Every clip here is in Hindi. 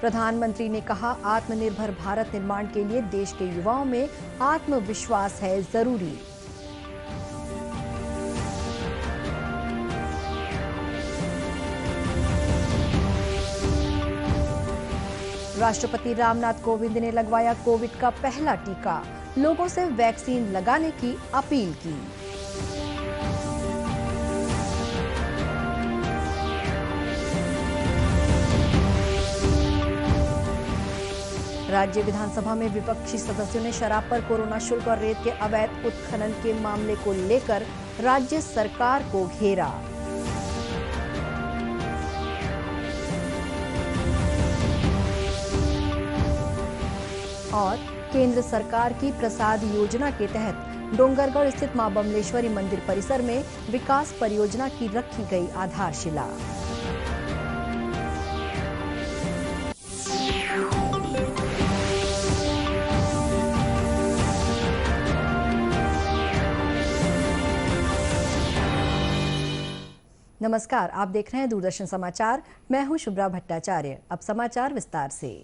प्रधानमंत्री ने कहा, आत्मनिर्भर भारत निर्माण के लिए देश के युवाओं में आत्मविश्वास है जरूरी। राष्ट्रपति रामनाथ कोविंद ने लगवाया कोविड का पहला टीका, लोगों से वैक्सीन लगाने की अपील की। राज्य विधानसभा में विपक्षी सदस्यों ने शराब पर कोरोना शुल्क और रेत के अवैध उत्खनन के मामले को लेकर राज्य सरकार को घेरा। और केंद्र सरकार की प्रसाद योजना के तहत डोंगरगढ़ स्थित मां बमलेश्वरी मंदिर परिसर में विकास परियोजना की रखी गई आधारशिला। नमस्कार, आप देख रहे हैं दूरदर्शन समाचार। मैं हूं शुभ्रा भट्टाचार्य। अब समाचार विस्तार से।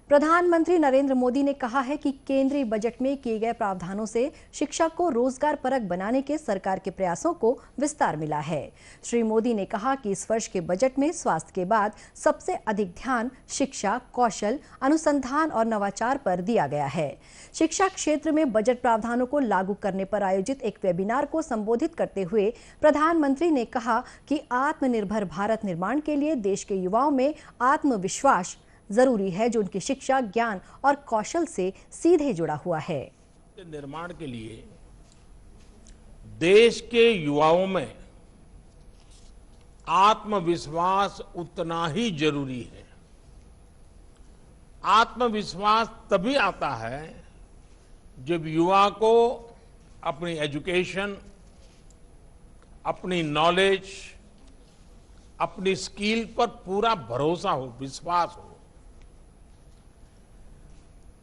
प्रधानमंत्री नरेंद्र मोदी ने कहा है कि केंद्रीय बजट में किए गए प्रावधानों से शिक्षा को रोजगार परक बनाने के सरकार के प्रयासों को विस्तार मिला है। श्री मोदी ने कहा कि इस वर्ष के बजट में स्वास्थ्य के बाद सबसे अधिक ध्यान शिक्षा, कौशल, अनुसंधान और नवाचार पर दिया गया है। शिक्षा क्षेत्र में बजट प्रावधानों को लागू करने पर आयोजित एक वेबिनार को संबोधित करते हुए प्रधानमंत्री ने कहा कि आत्मनिर्भर भारत निर्माण के लिए देश के युवाओं में आत्मविश्वास जरूरी है, जो उनकी शिक्षा, ज्ञान और कौशल से सीधे जुड़ा हुआ है। निर्माण के लिए देश के युवाओं में आत्मविश्वास उतना ही जरूरी है। आत्मविश्वास तभी आता है जब युवा को अपनी एजुकेशन, अपनी नॉलेज, अपनी स्किल पर पूरा भरोसा हो, विश्वास हो।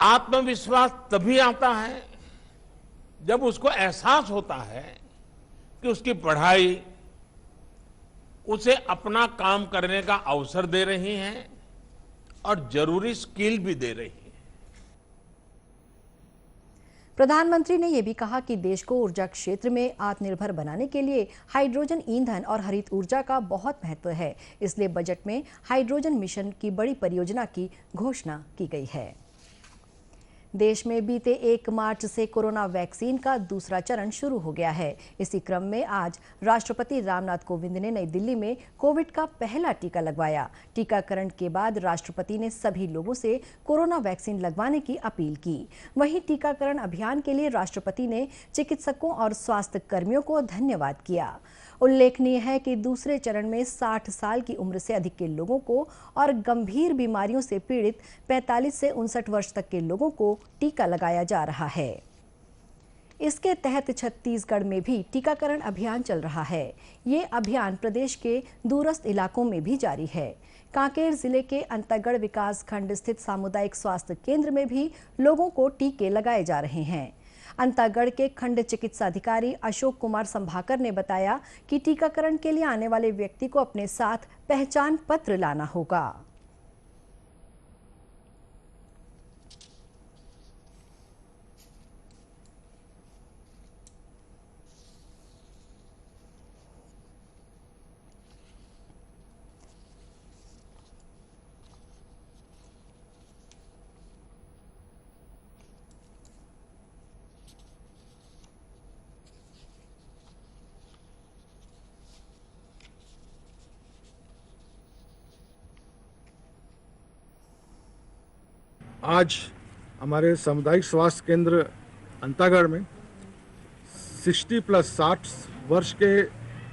आत्मविश्वास तभी आता है जब उसको एहसास होता है कि उसकी पढ़ाई उसे अपना काम करने का अवसर दे रही है और जरूरी स्किल भी दे रही है। प्रधानमंत्री ने यह भी कहा कि देश को ऊर्जा क्षेत्र में आत्मनिर्भर बनाने के लिए हाइड्रोजन ईंधन और हरित ऊर्जा का बहुत महत्व है। इसलिए बजट में हाइड्रोजन मिशन की बड़ी परियोजना की घोषणा की गई है। देश में बीते 1 मार्च से कोरोना वैक्सीन का दूसरा चरण शुरू हो गया है। इसी क्रम में आज राष्ट्रपति रामनाथ कोविंद ने नई दिल्ली में कोविड का पहला टीका लगवाया। टीकाकरण के बाद राष्ट्रपति ने सभी लोगों से कोरोना वैक्सीन लगवाने की अपील की। वहीं टीकाकरण अभियान के लिए राष्ट्रपति ने चिकित्सकों और स्वास्थ्य कर्मियों को धन्यवाद किया। उल्लेखनीय है कि दूसरे चरण में 60 साल की उम्र से अधिक के लोगों को और गंभीर बीमारियों से पीड़ित 45 से 59 वर्ष तक के लोगों को टीका लगाया जा रहा है। इसके तहत छत्तीसगढ़ में भी टीकाकरण अभियान चल रहा है। ये अभियान प्रदेश के दूरस्थ इलाकों में भी जारी है। कांकेर जिले के अंतागढ़ विकास खंड स्थित सामुदायिक स्वास्थ्य केंद्र में भी लोगों को टीके लगाए जा रहे हैं। अंतागढ़ के खंड चिकित्सा अधिकारी अशोक कुमार संभाकर ने बताया कि टीकाकरण के लिए आने वाले व्यक्ति को अपने साथ पहचान पत्र लाना होगा। आज हमारे सामुदायिक स्वास्थ्य केंद्र अंतागढ़ में 60 वर्ष के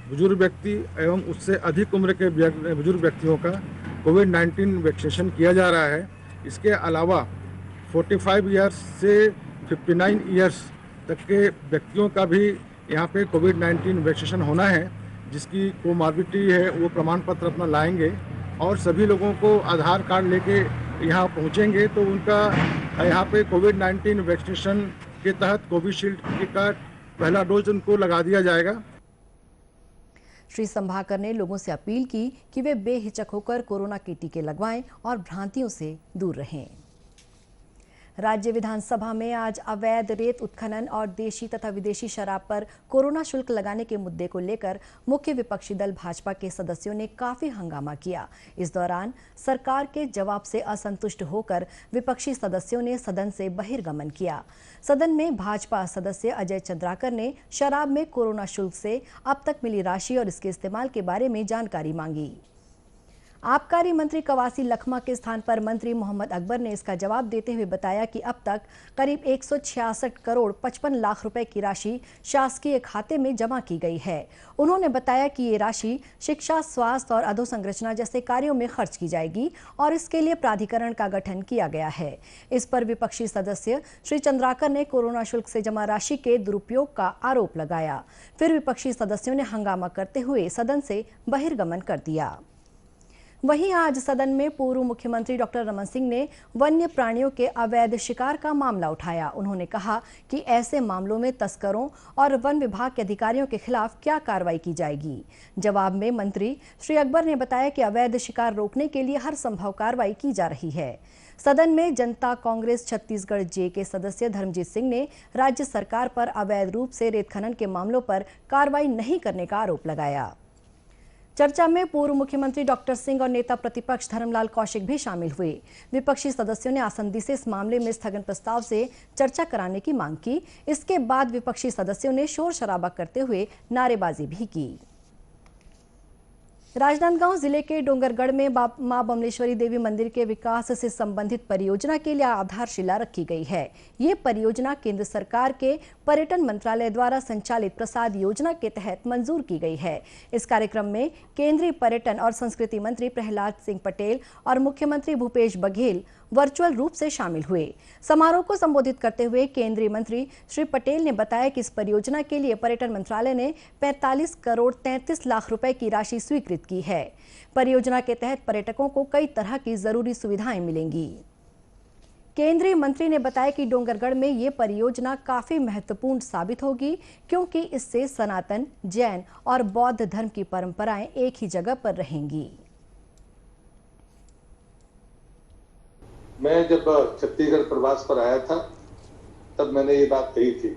बुजुर्ग व्यक्ति एवं उससे अधिक उम्र के बुजुर्ग व्यक्तियों का कोविड-19 वैक्सीनेशन किया जा रहा है। इसके अलावा 45 ईयर्स से 59 ईयर्स तक के व्यक्तियों का भी यहाँ पे कोविड-19 वैक्सीनेशन होना है। जिसकी कोमॉर्बिडिटी है वो प्रमाण पत्र अपना लाएंगे और सभी लोगों को आधार कार्ड लेके यहाँ पहुँचेंगे तो उनका यहाँ पे कोविड-19 वैक्सीनेशन के तहत कोविशील्ड का पहला डोज उनको लगा दिया जाएगा। श्री संभाकर ने लोगों से अपील की कि वे बेहिचक होकर कोरोना के टीके लगवाएं और भ्रांतियों से दूर रहें। राज्य विधानसभा में आज अवैध रेत उत्खनन और देशी तथा विदेशी शराब पर कोरोना शुल्क लगाने के मुद्दे को लेकर मुख्य विपक्षी दल भाजपा के सदस्यों ने काफी हंगामा किया। इस दौरान सरकार के जवाब से असंतुष्ट होकर विपक्षी सदस्यों ने सदन से बहिर्गमन किया। सदन में भाजपा सदस्य अजय चंद्राकर ने शराब में कोरोना शुल्क से अब तक मिली राशि और इसके इस्तेमाल के बारे में जानकारी मांगी। आबकारी मंत्री कवासी लखमा के स्थान पर मंत्री मोहम्मद अकबर ने इसका जवाब देते हुए बताया कि अब तक करीब 166 करोड़ 55 लाख रुपए की राशि शासकीय खाते में जमा की गई है। उन्होंने बताया कि ये राशि शिक्षा, स्वास्थ्य और अधोसंरचना जैसे कार्यों में खर्च की जाएगी और इसके लिए प्राधिकरण का गठन किया गया है। इस पर विपक्षी सदस्य श्री चंद्राकर ने कोरोना शुल्क से जमा राशि के दुरुपयोग का आरोप लगाया। फिर विपक्षी सदस्यों ने हंगामा करते हुए सदन से बहिर्गमन कर दिया। वहीं आज सदन में पूर्व मुख्यमंत्री डॉक्टर रमन सिंह ने वन्य प्राणियों के अवैध शिकार का मामला उठाया। उन्होंने कहा कि ऐसे मामलों में तस्करों और वन विभाग के अधिकारियों के खिलाफ क्या कार्रवाई की जाएगी। जवाब में मंत्री श्री अकबर ने बताया कि अवैध शिकार रोकने के लिए हर संभव कार्रवाई की जा रही है। सदन में जनता कांग्रेस छत्तीसगढ़ जे के सदस्य धर्मजीत सिंह ने राज्य सरकार पर अवैध रूप से रेत खनन के मामलों पर कार्रवाई नहीं करने का आरोप लगाया। चर्चा में पूर्व मुख्यमंत्री डॉक्टर सिंह और नेता प्रतिपक्ष धर्मलाल कौशिक भी शामिल हुए। विपक्षी सदस्यों ने आसंदी से इस मामले में स्थगन प्रस्ताव से चर्चा कराने की मांग की। इसके बाद विपक्षी सदस्यों ने शोर शराबा करते हुए नारेबाजी भी की। राजनांदगांव जिले के डोंगरगढ़ में मां बमलेश्वरी देवी मंदिर के विकास से संबंधित परियोजना के लिए आधारशिला रखी गई है। ये परियोजना केंद्र सरकार के पर्यटन मंत्रालय द्वारा संचालित प्रसाद योजना के तहत मंजूर की गई है। इस कार्यक्रम में केंद्रीय पर्यटन और संस्कृति मंत्री प्रहलाद सिंह पटेल और मुख्यमंत्री भूपेश बघेल वर्चुअल रूप से शामिल हुए। समारोह को संबोधित करते हुए केंद्रीय मंत्री श्री पटेल ने बताया कि इस परियोजना के लिए पर्यटन मंत्रालय ने 45 करोड़ 33 लाख रुपए की राशि स्वीकृत की है। परियोजना के तहत पर्यटकों को कई तरह की जरूरी सुविधाएं मिलेंगी। केंद्रीय मंत्री ने बताया कि डोंगरगढ़ में ये परियोजना काफी महत्वपूर्ण साबित होगी, क्योंकि इससे सनातन, जैन और बौद्ध धर्म की परंपराएं एक ही जगह पर रहेंगी। मैं जब छत्तीसगढ़ प्रवास पर आया था तब मैंने ये बात कही थी।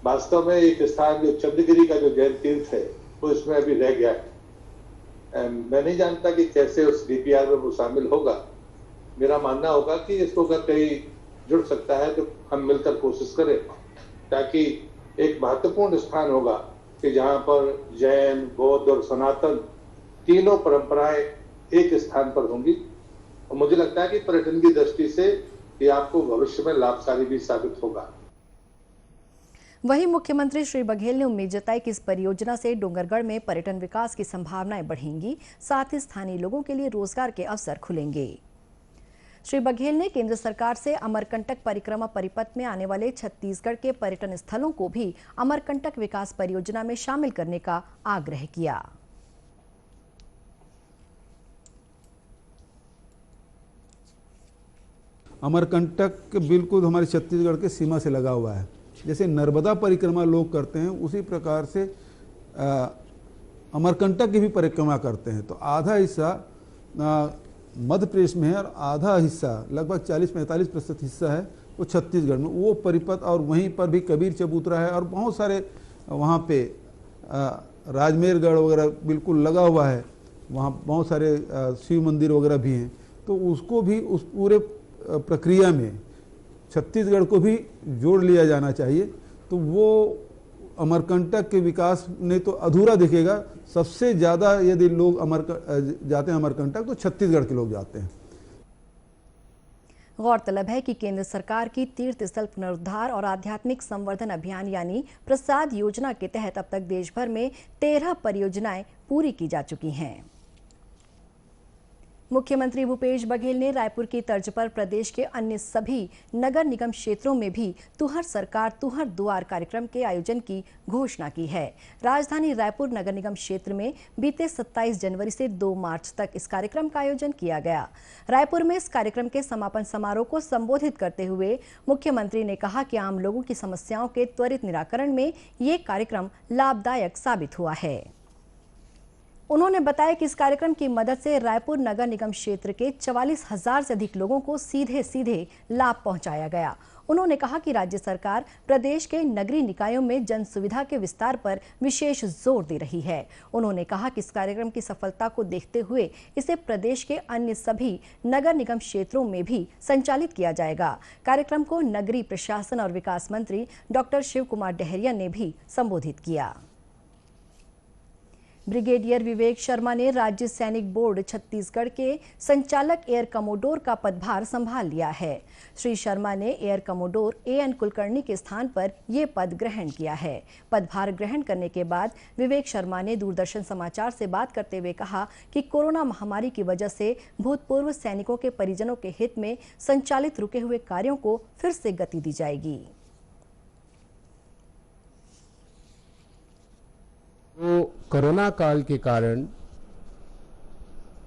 वास्तव में एक स्थान जो चंद्रगिरी का जो जैन तीर्थ है वो इसमें अभी रह गया है। मैं नहीं जानता कि कैसे उस डीपीआर में वो शामिल होगा। मेरा मानना होगा कि इसको अगर कहीं जुड़ सकता है तो हम मिलकर कोशिश करें, ताकि एक महत्वपूर्ण स्थान होगा कि जहाँ पर जैन, बौद्ध और सनातन तीनों परंपराएं एक स्थान पर होंगी। और मुझे लगता है कि पर्यटन की दृष्टि से ये आपको भविष्य में लाभकारी भी साबित होगा। वहीं मुख्यमंत्री श्री बघेल ने उम्मीद जताई कि इस परियोजना से डोंगरगढ़ में पर्यटन विकास की संभावनाएं बढ़ेंगी, साथ ही स्थानीय लोगों के लिए रोजगार के अवसर खुलेंगे। श्री बघेल ने केंद्र सरकार से अमरकंटक परिक्रमा परिपथ में आने वाले छत्तीसगढ़ के पर्यटन स्थलों को भी अमरकंटक विकास परियोजना में शामिल करने का आग्रह किया। अमरकंटक बिल्कुल हमारे छत्तीसगढ़ के सीमा से लगा हुआ है। जैसे नर्मदा परिक्रमा लोग करते हैं, उसी प्रकार से अमरकंटक की भी परिक्रमा करते हैं। तो आधा हिस्सा मध्य प्रदेश में है और आधा हिस्सा लगभग 40-45% हिस्सा है वो छत्तीसगढ़ में। वो परिपथ और वहीं पर भी कबीर चबूतरा है और बहुत सारे वहाँ पे राजमेरगढ़ वगैरह बिल्कुल लगा हुआ है। वहाँ बहुत सारे शिव मंदिर वगैरह भी हैं। तो उसको भी उस पूरे प्रक्रिया में छत्तीसगढ़ को भी जोड़ लिया जाना चाहिए। तो वो अमरकंटक के विकास ने तो अधूरा दिखेगा। सबसे ज़्यादा यदि लोग जाते हैं अमरकंटक तो छत्तीसगढ़ के लोग जाते हैं। गौरतलब है कि केंद्र सरकार की तीर्थ स्थल पुनरुद्धार और आध्यात्मिक संवर्धन अभियान यानी प्रसाद योजना के तहत अब तक देश भर में 13 परियोजनाएं पूरी की जा चुकी हैं। मुख्यमंत्री भूपेश बघेल ने रायपुर की तर्ज पर प्रदेश के अन्य सभी नगर निगम क्षेत्रों में भी तुहर सरकार तुहर दुआर कार्यक्रम के आयोजन की घोषणा की है। राजधानी रायपुर नगर निगम क्षेत्र में बीते 27 जनवरी से 2 मार्च तक इस कार्यक्रम का आयोजन किया गया। रायपुर में इस कार्यक्रम के समापन समारोह को संबोधित करते हुए मुख्यमंत्री ने कहा कि आम लोगों की समस्याओं के त्वरित निराकरण में ये कार्यक्रम लाभदायक साबित हुआ है। उन्होंने बताया कि इस कार्यक्रम की मदद से रायपुर नगर निगम क्षेत्र के 44,000 से अधिक लोगों को सीधे सीधे लाभ पहुंचाया गया। उन्होंने कहा कि राज्य सरकार प्रदेश के नगरीय निकायों में जन सुविधा के विस्तार पर विशेष जोर दे रही है। उन्होंने कहा कि इस कार्यक्रम की सफलता को देखते हुए इसे प्रदेश के अन्य सभी नगर निगम क्षेत्रों में भी संचालित किया जाएगा। कार्यक्रम को नगरीय प्रशासन और विकास मंत्री डॉक्टर शिव कुमार डहरिया ने भी संबोधित किया। ब्रिगेडियर विवेक शर्मा ने राज्य सैनिक बोर्ड छत्तीसगढ़ के संचालक एयर कमोडोर का पदभार संभाल लिया है। श्री शर्मा ने एयर कमोडोर एएन कुलकर्णी के स्थान पर यह पद ग्रहण किया है। पदभार ग्रहण करने के बाद विवेक शर्मा ने दूरदर्शन समाचार से बात करते हुए कहा कि कोरोना महामारी की वजह से भूतपूर्व सैनिकों के परिजनों के हित में संचालित रुके हुए कार्यों को फिर से गति दी जाएगी। तो कोरोना काल के कारण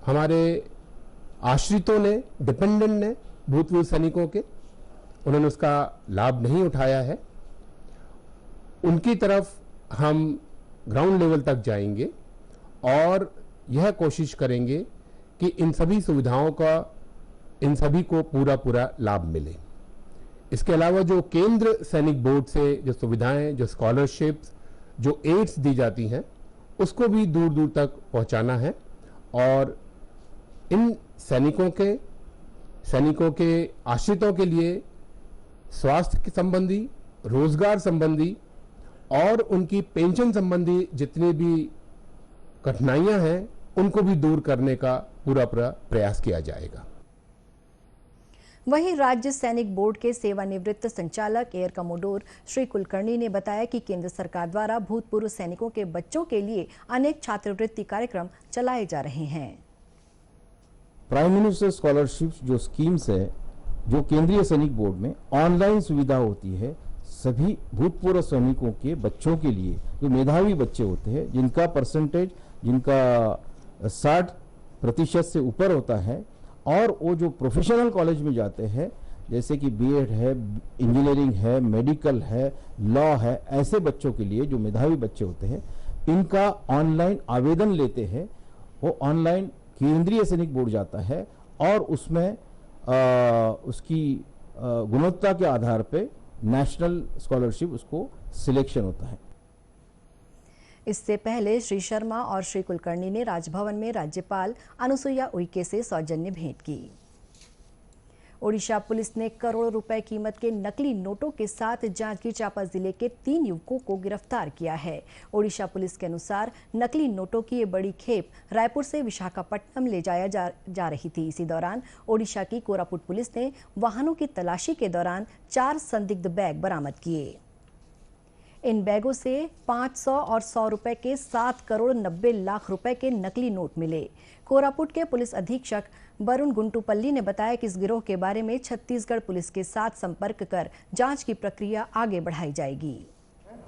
हमारे आश्रितों ने, डिपेंडेंट ने, भूतपूर्व सैनिकों के, उन्होंने उसका लाभ नहीं उठाया है। उनकी तरफ हम ग्राउंड लेवल तक जाएंगे और यह कोशिश करेंगे कि इन सभी सुविधाओं का इन सभी को पूरा लाभ मिले। इसके अलावा जो केंद्र सैनिक बोर्ड से जो सुविधाएं, जो स्कॉलरशिप्स, जो एड्स दी जाती हैं, उसको भी दूर दूर तक पहुंचाना है और इन सैनिकों के आश्रितों के लिए स्वास्थ्य के संबंधी, रोजगार संबंधी और उनकी पेंशन संबंधी जितनी भी कठिनाइयां हैं, उनको भी दूर करने का पूरा प्रयास किया जाएगा। वहीं राज्य सैनिक बोर्ड के सेवानिवृत्त संचालक एयर कमोडोर श्री कुलकर्णी ने बताया कि केंद्र सरकार द्वारा भूतपूर्व सैनिकों के बच्चों के लिए अनेक छात्रवृत्ति कार्यक्रम चलाए जा रहे हैं। प्राइम मिनिस्टर स्कॉलरशिप जो स्कीम्स है, जो केंद्रीय सैनिक बोर्ड में ऑनलाइन सुविधा होती है, सभी भूतपूर्व सैनिकों के बच्चों के लिए, जो मेधावी बच्चे होते हैं, जिनका परसेंटेज, जिनका 60% से ऊपर होता है और वो जो प्रोफेशनल कॉलेज में जाते हैं, जैसे कि बीएड है, इंजीनियरिंग है, मेडिकल है, लॉ है, ऐसे बच्चों के लिए जो मेधावी बच्चे होते हैं, इनका ऑनलाइन आवेदन लेते हैं। वो ऑनलाइन केंद्रीय सैनिक बोर्ड जाता है और उसमें उसकी गुणवत्ता के आधार पे नेशनल स्कॉलरशिप उसको सिलेक्शन होता है। इससे पहले श्री शर्मा और श्री कुलकर्णी ने राजभवन में राज्यपाल अनुसुईया उइके से सौजन्य भेंट की। ओडिशा पुलिस ने करोड़ों रुपए कीमत के नकली नोटों के साथ जांजगीर चांपा जिले के 3 युवकों को गिरफ्तार किया है। ओडिशा पुलिस के अनुसार नकली नोटों की ये बड़ी खेप रायपुर से विशाखापट्टनम ले जाया जा रही थी। इसी दौरान ओडिशा की कोरापुट पुलिस ने वाहनों की तलाशी के दौरान 4 संदिग्ध बैग बरामद किए। इन बैगों से 500 और 100 रुपए के 7 करोड़ 90 लाख रुपए के नकली नोट मिले। कोरापुट के पुलिस अधीक्षक वरुण गुंटुपल्ली ने बताया कि इस गिरोह के बारे में छत्तीसगढ़ पुलिस के साथ संपर्क कर जांच की प्रक्रिया आगे बढ़ाई जाएगी।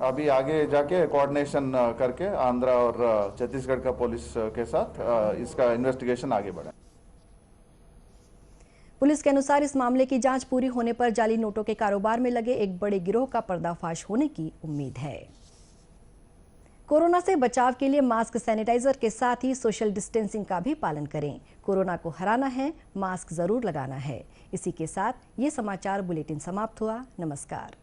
अभी आगे जाके कोऑर्डिनेशन करके आंध्र और छत्तीसगढ़ का पुलिस के साथ इसका इन्वेस्टिगेशन आगे बढ़ा। पुलिस के अनुसार इस मामले की जांच पूरी होने पर जाली नोटों के कारोबार में लगे एक बड़े गिरोह का पर्दाफाश होने की उम्मीद है। कोरोना से बचाव के लिए मास्क, सैनिटाइजर के साथ ही सोशल डिस्टेंसिंग का भी पालन करें। कोरोना को हराना है, मास्क जरूर लगाना है। इसी के साथ ये समाचार बुलेटिन समाप्त हुआ। नमस्कार।